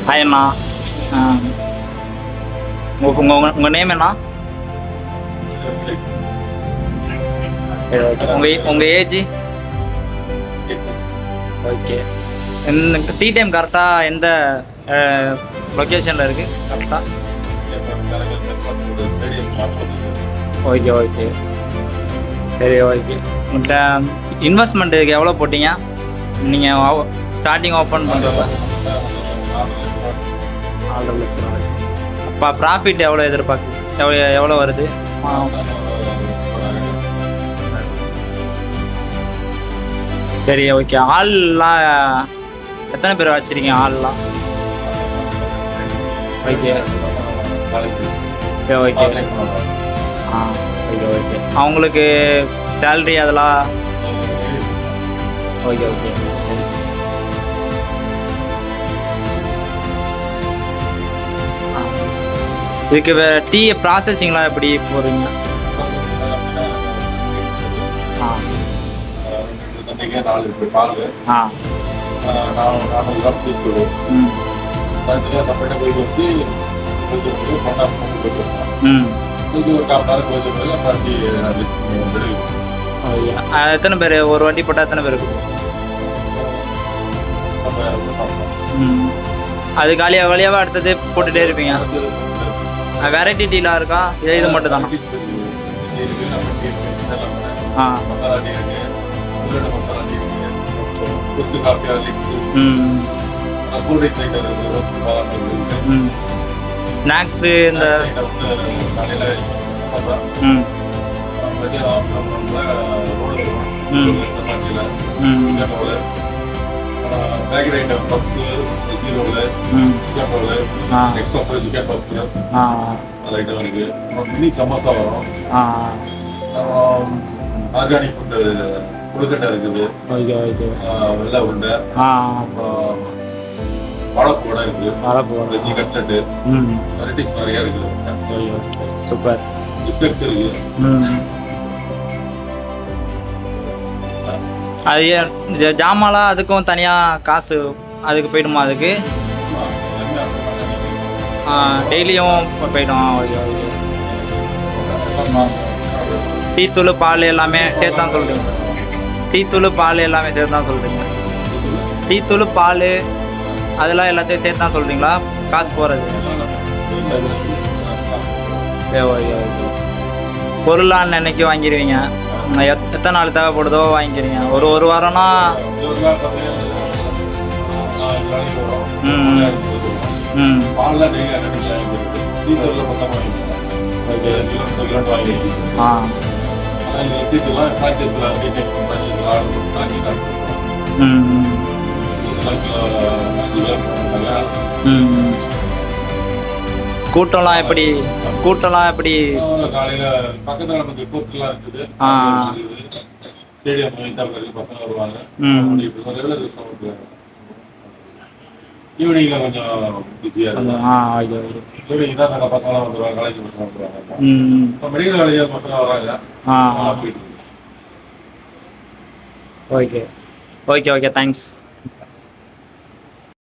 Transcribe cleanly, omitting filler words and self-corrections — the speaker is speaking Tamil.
ஹாய் அண்ணா. உங்கள் நேம் என்ன? உங்கள் ஏஜ்? ஓகே. டீ டைம் கரெக்டாக எந்த லொக்கேஷனில் இருக்குது கரெக்டாக? ஓகே ஓகே சரி ஓகே. உங்கள்கிட்ட இன்வெஸ்ட்மெண்ட்டுக்கு எவ்வளோ போட்டீங்க நீங்கள் ஸ்டார்டிங் ஓப்பன் பண்ணுறப்ப? 4 லட்சம் ரூபா. அப்போ ப்ராஃபிட் எவ்வளோ எவ்வளோ வருது? சரி ஓகே. ஆள்லாம் எத்தனை பேர் வச்சுருக்கீங்க? ஆள்லாம் ஓகே சரி ஓகே. Okay okay. அவங்களுக்கு சேல்ரி அதெல்லாம் ஓகே ஓகே. இதுக்கு டீ ப்ராசஸிங்லாம் எப்படி போகிறீங்க? ஆ ஆ எத்தனை பேர் ஒரு வாட்டி போட்டால் எத்தனை பேருக்கு? அது காலியாகவே அடுத்தது போட்டுகிட்டே இருப்பீங்க? வெரைட்டி டீலாம் இருக்கா? இது மட்டும் தானா? ஆ ஸ்நாக்ஸு இந்த bakery item puffs, veggie roll, chicken roll, egg puff, chicken puff அந்த ஐட்டம் இருக்கு. மினி சமோசா வரும். ஆர்கானிக் ஃபுட்டு கொழுக்கட்டை இருக்குது. வெள்ளை உருண்டை, வாழைப்பூ வடை இருக்கு. வெஜ்ஜி கட்லெட்டு, வெரைட்டிஸ் நிறைய இருக்குது. சூப்பர். பிஸ்கட்ஸ் இருக்கு. அது ஜாமான்லாம் அதுக்கும் தனியாக காசு அதுக்கு போயிடுமா? அதுக்கு டெய்லியும் போயிடும். Okay okay. டீத்தூள் பால் எல்லாமே சேர்த்து தான் சொல்கிறீங்க? டீத்தூள் பால் எல்லாமே சேர்த்து தான் சொல்கிறீங்க? டீத்தூள் பால் அதெல்லாம் எல்லாத்தையும் சேர்த்து தான் சொல்கிறீங்களா காசு போகிறது? Okay okay okay. பொருளான்னு அன்னைக்கு வாங்கிடுவீங்க? எத்தனை நாள் தேவைப்படுதோ வாங்கிக்கிறீங்க? ஒரு வாரம்னா கூட்டம்லாம் எப்படி? காலையில பக்கத்துல நமக்கு கோர்ட்லாம் இருக்குது. ஸ்டேடியம் பசங்க வருவாங்க. ஈவினிங்ல கொஞ்சம் பிஸியா இருக்கும். ஈவினிங் தான் நாங்கள் பசங்களாம் வந்துடுவாங்க. காலேஜ் பசங்க வந்துடுவாங்க. இப்போ மெடிக்கல் காலேஜ் பசங்க வராங்க. Okay okay okay. தேங்க்ஸ்.